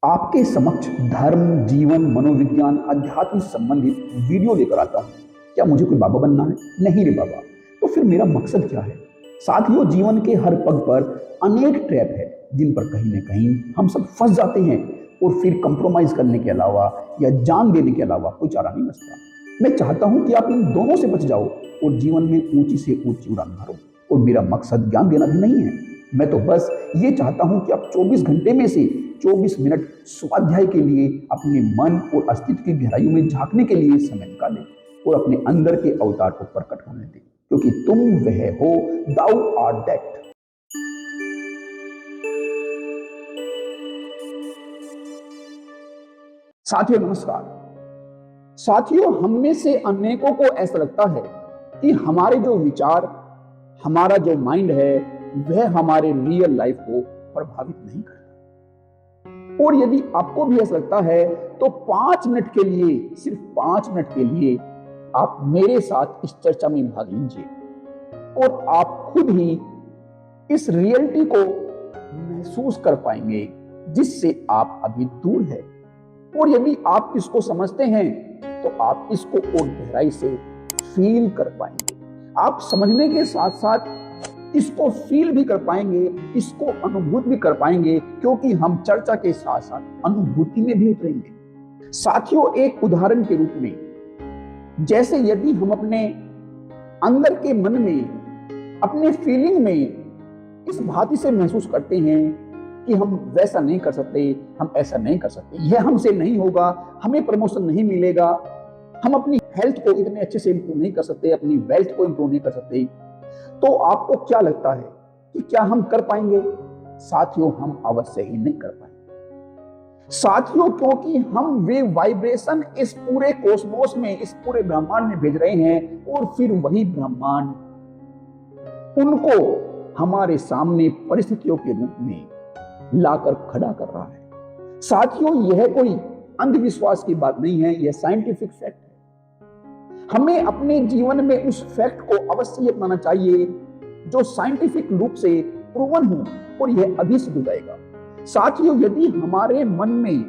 आपके समक्ष धर्म, जीवन, मनोविज्ञान, अध्यात्म से संबंधित वीडियो लेकर आता हूँ। क्या मुझे कोई बाबा बनना है? नहीं रे बाबा। तो फिर मेरा मकसद क्या है? साथियों, जीवन के हर पग पर अनेक ट्रैप है जिन पर कहीं न कहीं हम सब फंस जाते हैं और फिर कंप्रोमाइज करने के अलावा या जान देने के अलावा कोई चारा नहीं बचता। मैं चाहता हूं कि आप इन दोनों से बच जाओ और जीवन में ऊंची से ऊंची उड़ान भरो। और मेरा मकसद ज्ञान देना भी नहीं है। मैं तो बस ये चाहता हूं कि आप 24 घंटे में से 24 मिनट स्वाध्याय के लिए अपने मन और अस्तित्व की गहराइयों में झांकने के लिए समय निकालें और अपने अंदर के अवतार को प्रकट होने दें, क्योंकि तुम वह हो, दाउ आर दैट। साथियों नमस्कार। साथियों, हम में से अनेकों को ऐसा लगता है कि हमारे जो विचार, हमारा जो माइंड है, वह हमारे रियल लाइफ को प्रभावित नहीं करता। और यदि आपको भी ऐसा लगता है तो 5 मिनट के लिए, सिर्फ 5 मिनट के लिए आप मेरे साथ इस चर्चा में भाग लीजिए और आप खुद ही इस रियलिटी को महसूस कर पाएंगे जिससे आप अभी दूर है। और यदि आप इसको समझते हैं तो आप इसको और गहराई से फील कर पाएंगे। आप समझने के साथ साथ इसको फील भी कर पाएंगे, इसको अनुभूत भी कर पाएंगे, क्योंकि हम चर्चा के साथ साथ अनुभूति में भी उतरेंगे। साथियों, एक उदाहरण के रूप में, जैसे यदि हम अपने अंदर के मन में, अपने फीलिंग में इस भांति से महसूस करते हैं कि हम वैसा नहीं कर सकते, हम ऐसा नहीं कर सकते, यह हमसे नहीं होगा, हमें प्रमोशन नहीं मिलेगा, हम अपनी हेल्थ को इतने अच्छे से इंप्रूव नहीं कर सकते, अपनी वेल्थ को इंप्रूव नहीं कर सकते, तो आपको क्या लगता है कि क्या हम कर पाएंगे? साथियों, हम अवश्य ही नहीं कर पाएंगे। साथियों, क्योंकि हम वे वाइब्रेशन इस पूरे कॉस्मोस में, इस पूरे ब्रह्मांड में भेज रहे हैं और फिर वही ब्रह्मांड उनको हमारे सामने परिस्थितियों के रूप में लाकर खड़ा कर रहा है। साथियों, यह कोई अंधविश्वास की बात नहीं है, यह साइंटिफिक फैक्ट है। हमें अपने जीवन में उस फैक्ट को अवश्य अपनाना चाहिए जो साइंटिफिक रूप से प्रूवन हो, और यह अभी सिद्ध हो जाएगा। साथियों, यदि हमारे मन में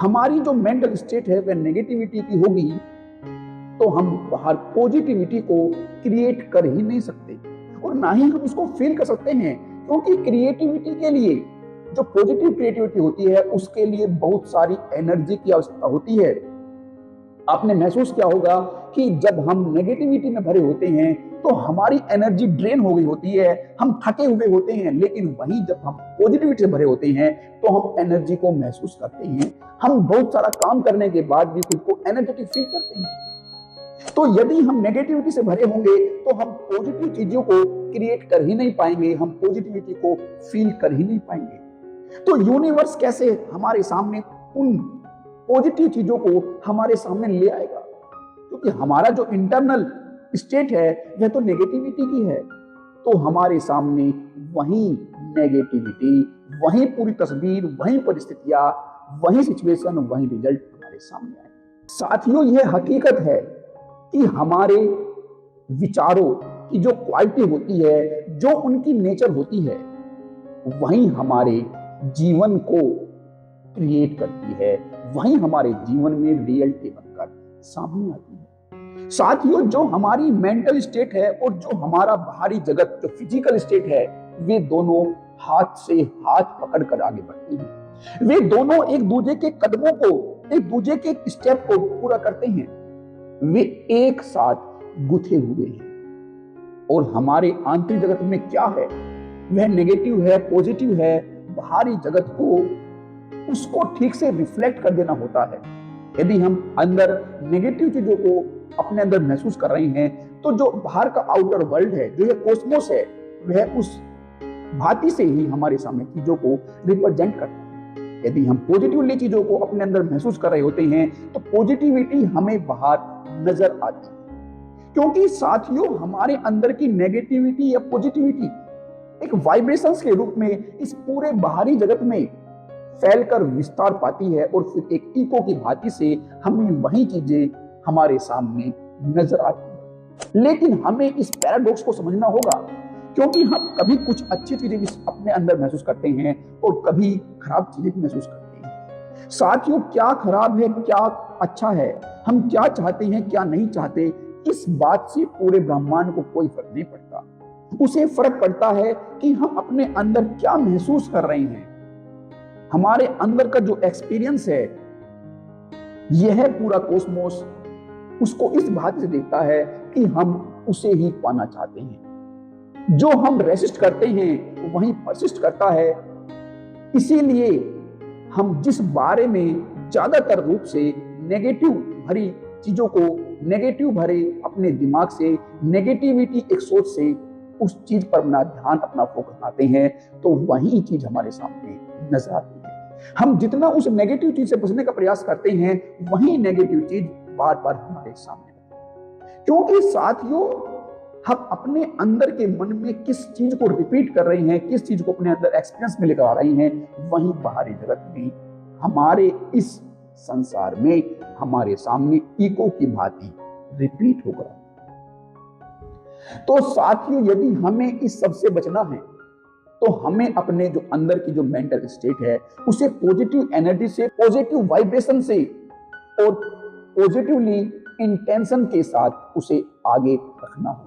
हमारी जो मेंटल स्टेट है वह नेगेटिविटी की होगी तो हम बाहर पॉजिटिविटी को क्रिएट कर ही नहीं सकते और ना ही हम उसको फील कर सकते हैं, क्योंकि क्रिएटिविटी के लिए, जो पॉजिटिव क्रिएटिविटी होती है, उसके लिए बहुत सारी एनर्जी की आवश्यकता होती है। आपने महसूस किया होगा कि जब हम नेगेटिविटी में भरे होते हैं तो हमारी एनर्जी ड्रेन हो गई होती है, हम थके हुए होते हैं, लेकिन वहीं जब हम पॉजिटिविटी से भरे होते हैं तो हम एनर्जी को महसूस करते हैं। हम बहुत सारा काम करने के बाद भी खुद को एनर्जेटिक फील करते हैं। तो यदि हम नेगेटिविटी से भरे होंगे तो हम पॉजिटिव चीजों को क्रिएट कर ही नहीं पाएंगे, हम पॉजिटिविटी को फील कर ही नहीं पाएंगे। तो यूनिवर्स कैसे हमारे सामने उन पॉजिटिव चीजों को हमारे सामने ले आएगा? क्योंकि हमारा जो इंटरनल स्टेट है वह तो नेगेटिविटी की है, तो हमारे सामने वही नेगेटिविटी, वही पूरी तस्वीर, वही परिस्थितियां, वही सिचुएशन, वही रिजल्ट हमारे सामने आए। साथियों, यह हकीकत है कि हमारे विचारों की जो क्वालिटी होती है, जो उनकी नेचर होती है, वही हमारे जीवन को क्रिएट करती है, वही हमारे जीवन में रियलिटी बनकर सामने आती है। साथियों, जो हमारी मेंटल स्टेट है और जो हमारा बाहरी जगत, जो फिजिकल स्टेट है, वे दोनों हाथ से हाथ पकड़कर आगे बढ़ते हैं। वे दोनों एक दूसरे के कदमों को, एक दूसरे के स्टेप को पूरा करते हैं। वे एक साथ गुथे हुए हैं। और हमारे आंतरिक जगत में क्या है, वह नेगेटिव है, पॉजिटिव है, बाहरी जगत को उसको ठीक से रिफ्लेक्ट कर देना होता है। यदि हम अंदर नेगेटिव चीजों को अपने अंदर महसूस कर रहे हैं तो जो बाहर का आउटर वर्ल्ड है, जो ये कॉस्मोस है, वह उस भांति से ही हमारे सामने चीजों को रिप्रेजेंट करता है। यदि हम पॉजिटिवली चीजों को अपने अंदर महसूस कर रहे होते हैं तो पॉजिटिविटी हमें बाहर नजर आती है। क्योंकि साथियों, हमारे अंदर की नेगेटिविटी या पॉजिटिविटी एक वाइब्रेशंस के रूप में इस पूरे बाहरी जगत में फैलकर विस्तार पाती है और फिर एक इको की भांति से हमें वही चीजें हमारे सामने नजर आती है। लेकिन हमें इस पैराडॉक्स को समझना होगा, क्योंकि हम कभी कुछ अच्छी चीजें भी अपने अंदर महसूस करते हैं और कभी खराब चीजें भी महसूस करते हैं। साथियों, क्या खराब है, क्या अच्छा है, हम क्या चाहते हैं, क्या नहीं चाहते, इस बात से पूरे ब्रह्मांड को कोई फर्क नहीं पड़ता। उसे फर्क पड़ता है कि हम अपने अंदर क्या महसूस कर रहे हैं। हमारे अंदर का जो एक्सपीरियंस है, यह पूरा कोस्मोस उसको इस बात से देखता है कि हम उसे ही पाना चाहते हैं। जो हम रेसिस्ट करते हैं वही परसिस्ट करता है। इसीलिए हम जिस बारे में ज्यादातर रूप से नेगेटिव भरी चीजों को, नेगेटिव भरे अपने दिमाग से, नेगेटिविटी एक सोच से उस चीज पर अपना ध्यान, अपना फोकस आते हैं, तो वही चीज हमारे सामने नजर आती है। हम जितना उस नेगेटिव चीज से बचने का प्रयास करते हैं, वही नेगेटिव चीज बार बार हमारे सामने आती है। क्योंकि साथियों, हम अपने अंदर के मन में किस चीज को रिपीट कर रहे हैं, किस चीज को अपने अंदर एक्सपीरियंस में लेकर आ रहे हैं, वही बाहरी जगत में, हमारे इस संसार में, हमारे सामने इको की भांति रिपीट होगा। तो साथियों, यदि हमें इस सब से बचना है, तो हमें अपने जो अंदर की जो मेंटल स्टेट है, उसे पॉजिटिव एनर्जी से, पॉजिटिव वाइब्रेशन से और पॉजिटिवली इंटेंशन के साथ उसे आगे रखना होगा।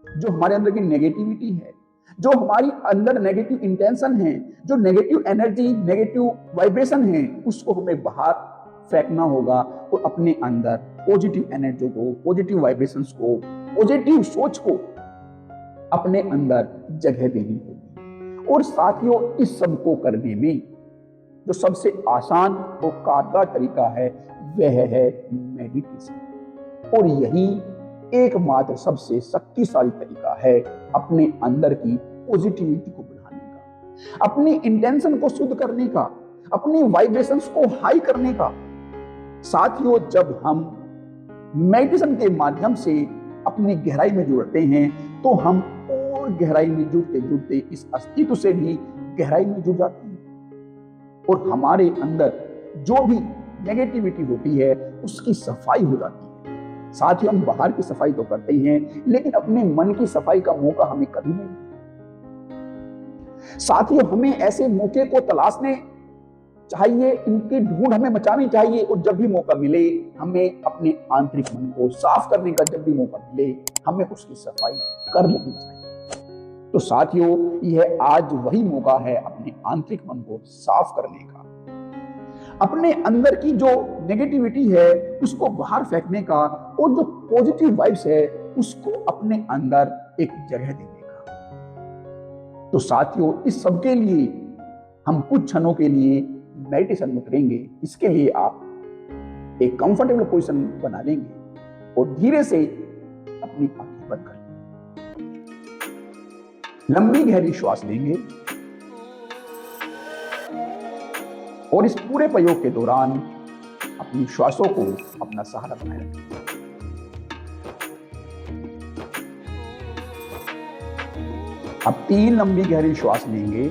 जो हमारे अंदर की नेगेटिविटी है, जो हमारी अंदर नेगेटिव इंटेंशन है, जो नेगेटिव एनर्जी, नेगेटिव वाइब्रेशन है, उसको हमें बाहर फेंकना होगा और अपने अंदर पॉजिटिव एनर्जी को, पॉजिटिव वाइब्रेशंस को, पॉजिटिव सोच को अपने अंदर जगह देनी होगी। और साथियों, इस सब को करने में जो सबसे आसान और कारगर तरीका है, वह है मेडिटेशन। और यही एकमात्र सबसे शक्तिशाली तरीका है अपने अंदर की पॉजिटिविटी को बढ़ाने का, अपनी इंटेंशन को शुद्ध करने का, अपनी वाइब्रेशंस को हाई करने का। साथियों, जब हम मेडिटेशन के माध्यम से अपनी गहराई में जुड़ते हैं, तो हम और गहराई में जुड़ते जुड़ते इस अस्तित्व से भी गहराई में जुड़ जाते हैं और हमारे अंदर जो भी नेगेटिविटी होती है, उसकी सफाई हो जाती है। साथ ही हम बाहर की सफाई तो करते ही हैं, लेकिन अपने मन की सफाई का मौका हमें कभी नहीं मिलता। साथियों, हमें ऐसे मौके को तलाशने चाहिए, इनकी ढूंढ हमें मचानी चाहिए, और जब भी मौका मिले, हमें अपने आंतरिक मन को साफ करने का जब भी मौका मिले, हमें उसकी सफाई कर लेनी चाहिए। तो साथियों, यह आज वही मौका है अपने आंतरिक मन को साफ करने का, अपने अंदर की जो नेगेटिविटी है उसको बाहर फेंकने का, और जो पॉजिटिव वाइब्स है उसको अपने अंदर एक जगह देने का। तो साथियों, इस सब के लिए हम कुछ क्षणों के लिए मेडिटेशन में करेंगे। इसके लिए आप एक कंफर्टेबल पोजीशन बना लेंगे और धीरे से अपनी आंखें बंद कर लेंगे। लंबी गहरी श्वास लेंगे और इस पूरे प्रयोग के दौरान अपनी श्वासों को अपना सहारा बनाए रखें। अब 3 लंबी गहरी श्वास लेंगे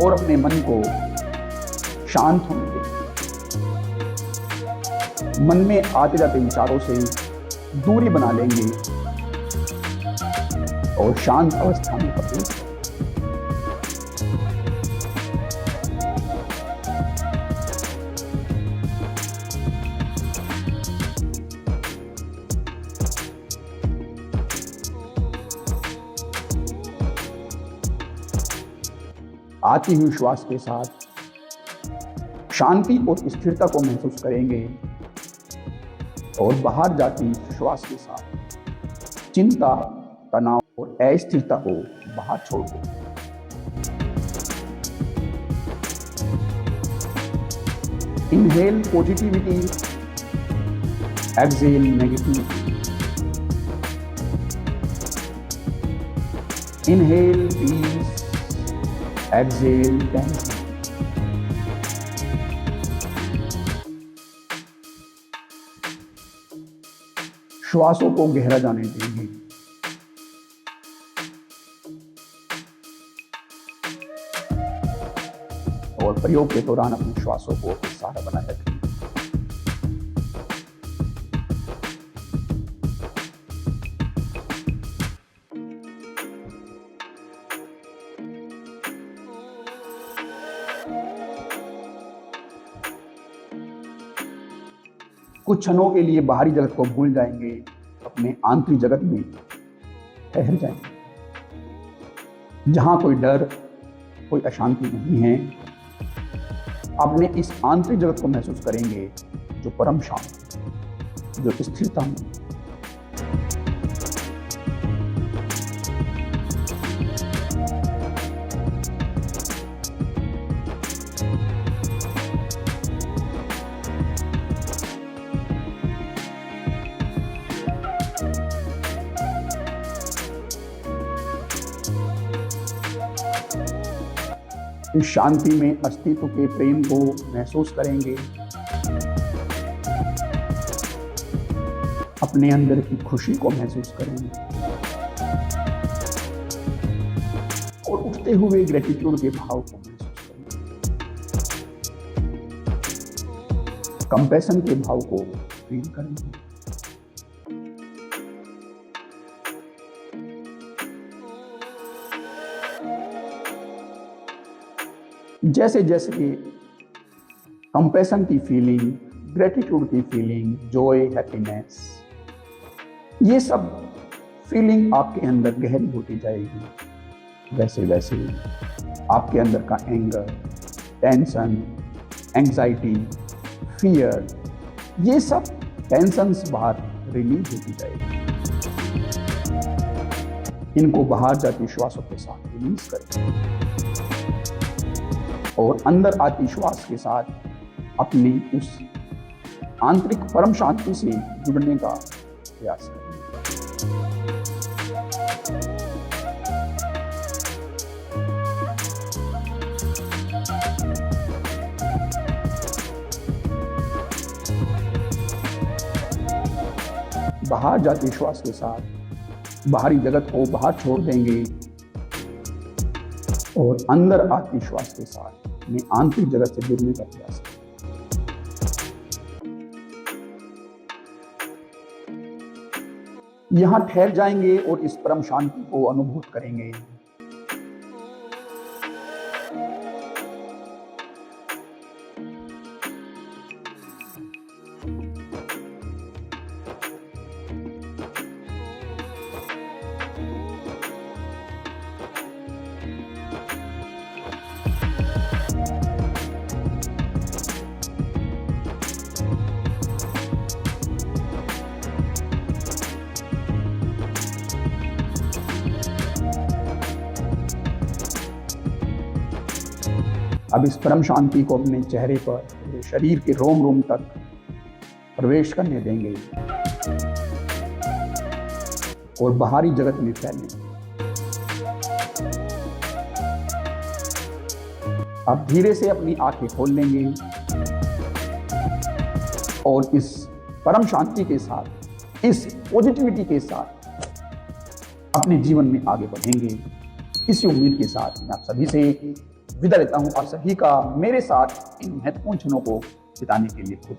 और अपने मन को शांत होने दें। मन में आते जाते विचारों से दूरी बना लेंगे और शांत अवस्था में पहुंचेंगे। आती हुई श्वास के साथ शांति और स्थिरता को महसूस करेंगे और बाहर जाती श्वास के साथ चिंता, तनाव और अस्थिरता को बाहर छोड़ दो। Inhale positivity, exhale negativity. Inhale peace, exhale tension. श्वासों को गहरा जाने देंगे और प्रयोग के दौरान अपने श्वासों को सहारा बनाए रखें। कुछ क्षणों के लिए बाहरी जगत को भूल जाएंगे, अपने आंतरिक जगत में ठहर जाएंगे, जहां कोई डर, कोई अशांति नहीं है। अपने इस आंतरिक जगत को महसूस करेंगे जो परम शांत, जो स्थिरता में। इस शांति में अस्तित्व के प्रेम को महसूस करेंगे, अपने अंदर की खुशी को महसूस करेंगे और उठते हुए ग्रेटिट्यूड के भाव को महसूस करेंगे, कंपैशन के भाव को फील करेंगे। जैसे जैसे कि कंपैशन की फीलिंग, ग्रेटिट्यूड की फीलिंग, जॉय, हैप्पीनेस, ये सब फीलिंग आपके अंदर गहरी होती जाएगी, वैसे वैसे आपके अंदर का एंगर, टेंशन, एंजाइटी, फियर, ये सब टेंशन्स बाहर रिलीज होती जाएगी। इनको बाहर जाती श्वासों के साथ रिलीज करें और अंदर आती श्वास के साथ अपनी उस आंतरिक परम शांति से जुड़ने का प्रयास करें। बाहर जाती श्वास के साथ बाहरी जगत को बाहर छोड़ देंगे और अंदर आती श्वास के साथ अपने आंतरिक जगत से जुड़ने का प्रयास करें। यहां ठहर जाएंगे और इस परम शांति को अनुभूत करेंगे। अब इस परम शांति को अपने चेहरे पर, शरीर के रोम रोम तक प्रवेश करने देंगे और बाहरी जगत में फैलेंगे। अब धीरे से अपनी आंखें खोल लेंगे और इस परम शांति के साथ, इस पॉजिटिविटी के साथ अपने जीवन में आगे बढ़ेंगे। इसी उम्मीद के साथ मैं आप सभी से विदा लेता हूं। आप सभी का मेरे साथ इन महत्वपूर्ण क्षणों को बिताने के लिए खुद